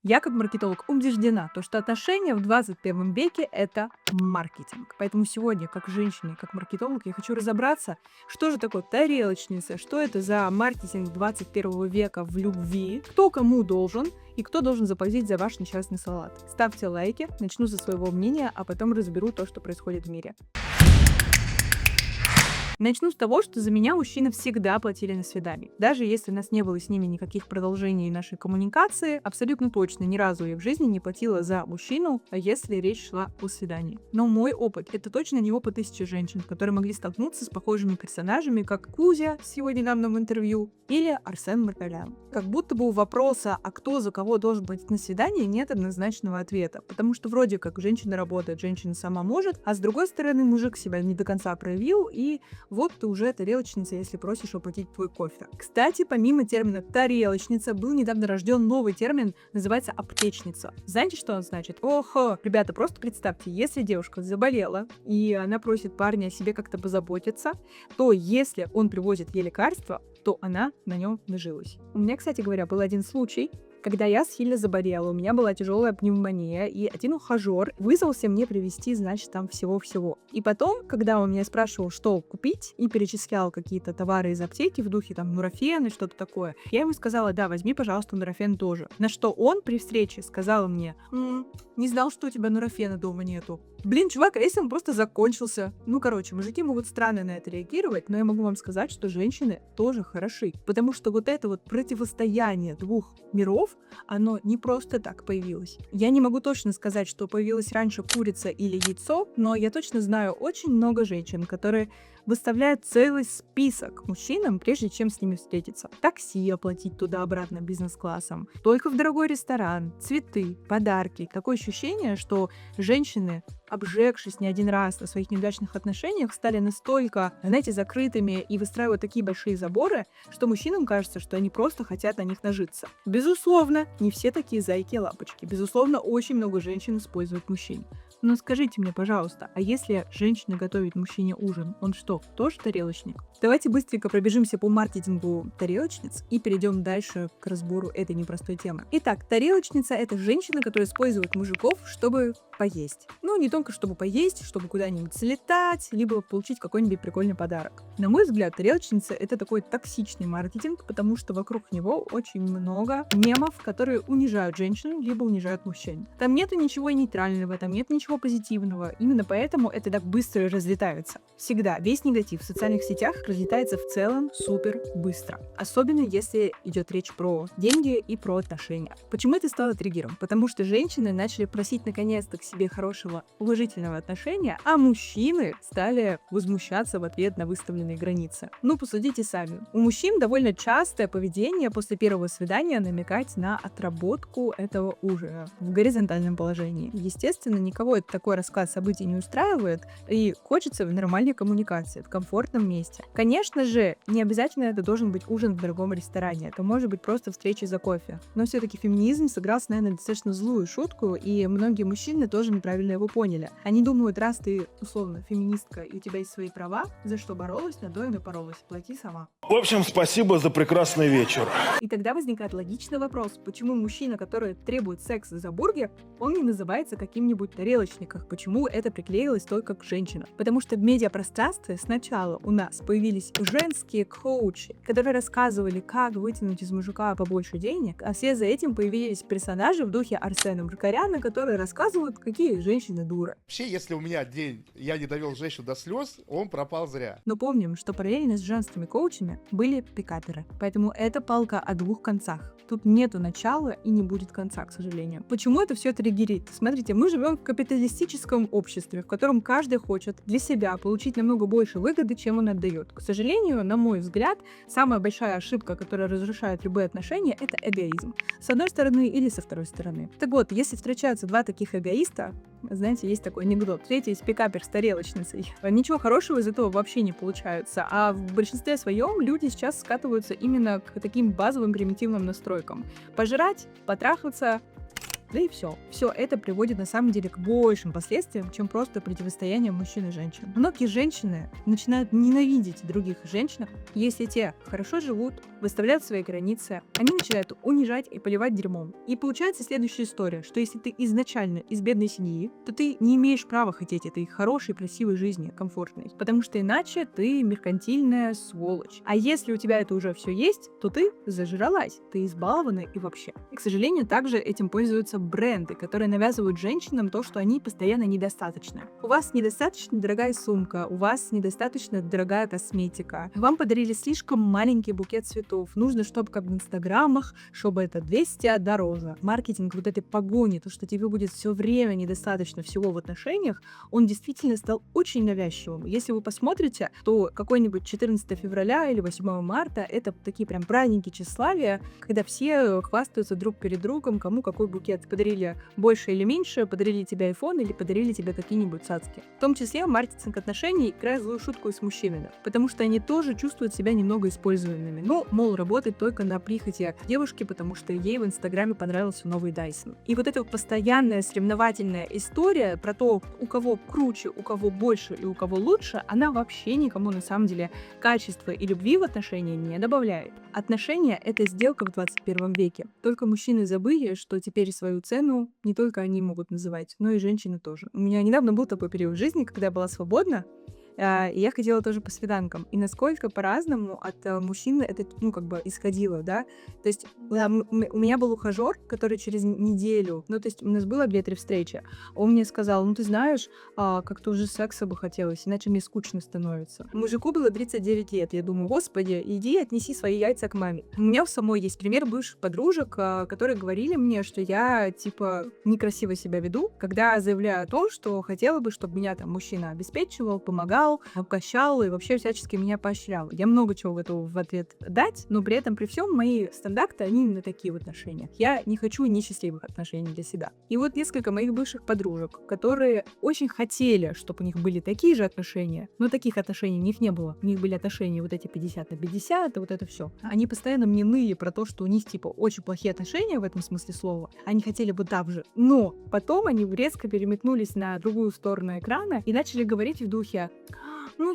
Я как маркетолог убеждена, то, что отношения в 21 веке — это маркетинг. Поэтому сегодня, как женщина и как маркетолог, я хочу разобраться, что же такое тарелочница, что это за маркетинг 21 века в любви, кто кому должен и кто должен заплатить за ваш несчастный салат. Ставьте лайки, начну со своего мнения, а потом разберу то, что происходит в мире. Начну с того, что за меня мужчины всегда платили на свидании. Даже если у нас не было с ними никаких продолжений нашей коммуникации, абсолютно точно ни разу я в жизни не платила за мужчину, если речь шла о свидании. Но мой опыт — это точно не опыт тысячи женщин, которые могли столкнуться с похожими персонажами, как Кузя с его недавнем интервью или Арсен Маркалян. Как будто бы у вопроса, а кто за кого должен платить на свидание, нет однозначного ответа. Потому что вроде как женщина работает, женщина сама может, а с другой стороны мужик себя не до конца проявил, и вот ты уже тарелочница, если просишь оплатить твой кофе. Кстати, помимо термина тарелочница, был недавно рожден новый термин, называется аптечница. Знаете, что он значит? Охо! Ребята, просто представьте, если девушка заболела, и она просит парня о себе как-то позаботиться, то если он привозит ей лекарства, то она на нем нажилась. У меня, кстати говоря, был один случай, когда я сильно заболела, у меня была тяжелая пневмония, и один ухажер вызвался мне привезти, значит, там всего-всего. И потом, когда он меня спрашивал, что купить, и перечислял какие-то товары из аптеки в духе там нурофена и что-то такое, я ему сказала: да, возьми, пожалуйста, нурофен тоже. На что он при встрече сказал мне: не знал, что у тебя нурофена дома нету. Блин, чувак, а если он просто закончился? Ну, короче, мужики могут странно на это реагировать, но я могу вам сказать, что женщины тоже хороши. Потому что вот это вот противостояние двух миров, оно не просто так появилось. Я не могу точно сказать, что появилась раньше курица или яйцо, но я точно знаю очень много женщин, которые выставляют целый список мужчинам, прежде чем с ними встретиться. Такси оплатить туда-обратно бизнес-классом, только в дорогой ресторан, цветы, подарки. Такое ощущение, что женщины, обжегшись не один раз на своих неудачных отношениях, стали настолько, знаете, закрытыми и выстраивают такие большие заборы, что мужчинам кажется, что они просто хотят на них нажиться. Безусловно, не все такие зайки и лапочки. Безусловно, очень много женщин используют мужчин. Но скажите мне, пожалуйста, а если женщина готовит мужчине ужин, он что, тоже тарелочник? Давайте быстренько пробежимся по маркетингу тарелочниц и перейдем дальше к разбору этой непростой темы. Итак, тарелочница — это женщина, которая использует мужиков, чтобы поесть. Ну, не только чтобы поесть, чтобы куда-нибудь слетать, либо получить какой-нибудь прикольный подарок. На мой взгляд, тарелочница — это такой токсичный маркетинг, потому что вокруг него очень много мемов, которые унижают женщин, либо унижают мужчин. Там нету ничего нейтрального, там нет ничего позитивного. Именно поэтому это так быстро разлетается. Всегда весь негатив в социальных сетях разлетается в целом супер быстро. Особенно если идет речь про деньги и про отношения. Почему это стало триггером? Потому что женщины начали просить наконец-то к себе хорошего, уважительного отношения, а мужчины стали возмущаться в ответ на выставленные границы. Ну, посудите сами. У мужчин довольно частое поведение после первого свидания намекать на отработку этого ужина в горизонтальном положении. Естественно, никого это такой расклад событий не устраивает, и хочется в нормальной коммуникации, в комфортном месте. Конечно же, не обязательно это должен быть ужин в дорогом ресторане, это может быть просто встреча за кофе. Но все-таки феминизм сыграл, наверное, достаточно злую шутку, и многие мужчины тоже неправильно его поняли. Они думают, раз ты, условно, феминистка, и у тебя есть свои права, за что боролась, на то и напоролась, плати сама. В общем, спасибо за прекрасный вечер. И тогда возникает логичный вопрос, почему мужчина, который требует секса за бургер, он не называется каким-нибудь тарелочником, почему это приклеилось только к женщинам? Потому что в медиапространстве сначала у нас появились женские коучи, которые рассказывали, как вытянуть из мужика побольше денег, а вслед за этим появились персонажи в духе Арсена Маркаряна, которые рассказывают, какие женщины дуры. Вообще, если у меня день, я не довел женщину до слез, он пропал зря. Но помним, что параллельно с женскими коучами были пикаперы. Поэтому это палка о двух концах. Тут нету начала и не будет конца, к сожалению. Почему это все триггерит? Смотрите, мы живем в капиталистическом обществе, в котором каждый хочет для себя получить намного больше выгоды, чем он отдает. К сожалению, на мой взгляд, самая большая ошибка, которая разрушает любые отношения, это эгоизм. С одной стороны или со второй стороны. Так вот, если встречаются два таких эгоиста, знаете, есть такой анекдот. Третий из пикапер с тарелочницей. Ничего хорошего из этого вообще не получается. А в большинстве своем люди сейчас скатываются именно к таким базовым примитивным настройкам. Пожрать, потрахаться, да и все. Все это приводит на самом деле к большим последствиям, чем просто противостояние мужчин и женщин. Многие женщины начинают ненавидеть других женщин, если те хорошо живут, выставляют свои границы, они начинают унижать и поливать дерьмом. И получается следующая история, что если ты изначально из бедной семьи, то ты не имеешь права хотеть этой хорошей, красивой жизни, комфортной, потому что иначе ты меркантильная сволочь. А если у тебя это уже все есть, то ты зажралась, ты избалована и вообще. И, к сожалению, также этим пользуются бренды, которые навязывают женщинам то, что они постоянно недостаточны. У вас недостаточно дорогая сумка, у вас недостаточно дорогая косметика, вам подарили слишком маленький букет цветов, нужно, чтобы как в инстаграмах, чтобы это 200 дороже. Маркетинг вот этой погони, то, что тебе будет все время недостаточно всего в отношениях, он действительно стал очень навязчивым. Если вы посмотрите, то какой-нибудь 14 февраля или 8 марта это такие прям праздники тщеславия, когда все хвастаются друг перед другом, кому какой букет подарили больше или меньше, подарили тебе iPhone или подарили тебе какие-нибудь цацки. В том числе маркетинг отношений играет злую шутку и с мужчинами, потому что они тоже чувствуют себя немного используемыми. Ну, мол, работать только на прихоти девушки, потому что ей в Инстаграме понравился новый Dyson. И вот эта вот постоянная соревновательная история про то, у кого круче, у кого больше и у кого лучше, она вообще никому на самом деле качества и любви в отношения не добавляет. Отношения — это сделка в 21 веке. Только мужчины забыли, что теперь свою цену не только они могут называть, но и женщины тоже. У меня недавно был такой период в жизни, когда я была свободна, и я ходила тоже по свиданкам. И насколько по-разному от мужчины это, исходило, да. То есть у меня был ухажер, который через неделю, то есть у нас было 2-3 встречи, он мне сказал, ты знаешь, как-то уже секса бы хотелось, иначе мне скучно становится. Мужику было 39 лет. Я думаю, господи, иди отнеси свои яйца к маме. У меня у самой есть пример бывших подружек, которые говорили мне, что я, некрасиво себя веду, когда заявляю о том, что хотела бы, чтобы меня там мужчина обеспечивал, помогал, обкащал и вообще всячески меня поощрял. Я много чего готова в ответ дать, но при этом, при всем, мои стандарты, они именно такие в отношениях. Я не хочу несчастливых отношений для себя. И вот несколько моих бывших подружек, которые очень хотели, чтобы у них были такие же отношения, но таких отношений у них не было. У них были отношения вот эти 50 на 50, и вот это все. Они постоянно мне ныли про то, что у них, очень плохие отношения в этом смысле слова. Они хотели бы так же. Но потом они резко переметнулись на другую сторону экрана и начали говорить в духе: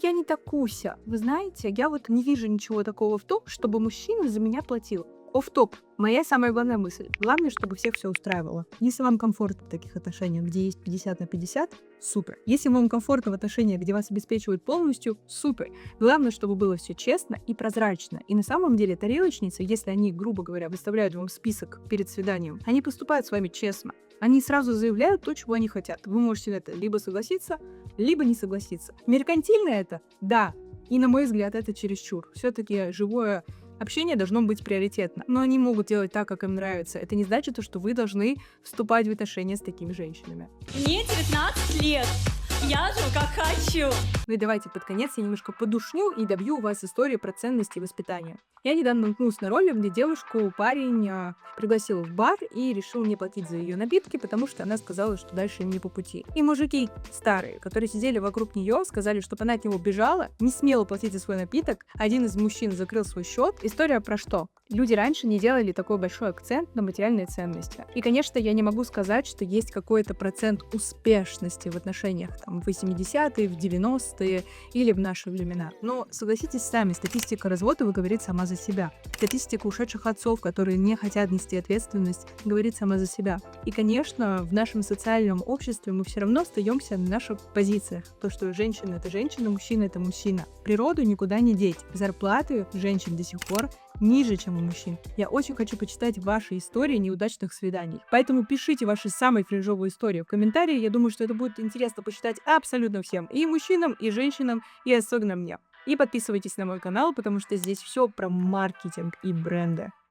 я не такуся. Вы знаете, я вот не вижу ничего такого в том, чтобы мужчина за меня платил. Офф-топ. Моя самая главная мысль. Главное, чтобы всех все устраивало. Если вам комфортно в таких отношениях, где есть 50 на 50, супер. Если вам комфортно в отношениях, где вас обеспечивают полностью, супер. Главное, чтобы было все честно и прозрачно. И на самом деле тарелочницы, если они, грубо говоря, выставляют вам список перед свиданием, они поступают с вами честно. Они сразу заявляют то, чего они хотят. Вы можете на это либо согласиться, либо не согласиться. Меркантильно это? Да. И, на мой взгляд, это чересчур. Все-таки живое общение должно быть приоритетно. Но они могут делать так, как им нравится. Это не значит, что вы должны вступать в отношения с такими женщинами. Мне 19 лет. Я живу как хочу. Ну и давайте под конец я немножко подушню и добью у вас историю про ценности и воспитания. Я недавно наткнулась на ролик, где девушку парень пригласил в бар и решил не платить за ее напитки, потому что она сказала, что дальше им не по пути. И мужики старые, которые сидели вокруг нее, сказали, чтобы она от него бежала, не смела платить за свой напиток. Один из мужчин закрыл свой счет. История про что? Люди раньше не делали такой большой акцент на материальные ценности. И, конечно, я не могу сказать, что есть какой-то процент успешности в отношениях в 80-е, в 90-е или в наши времена. Но согласитесь сами, статистика развода говорит сама за себя. Статистика ушедших отцов, которые не хотят нести ответственность, говорит сама за себя. И, конечно, в нашем социальном обществе мы все равно остаемся на наших позициях. То, что женщина — это женщина, мужчина — это мужчина. Природу никуда не деть. Зарплаты женщин до сих пор ниже, чем у мужчин. Я очень хочу почитать ваши истории неудачных свиданий. Поэтому пишите ваши самые кринжовые истории в комментарии. Я думаю, что это будет интересно почитать абсолютно всем. И мужчинам, и женщинам, и особенно мне. И подписывайтесь на мой канал, потому что здесь все про маркетинг и бренды.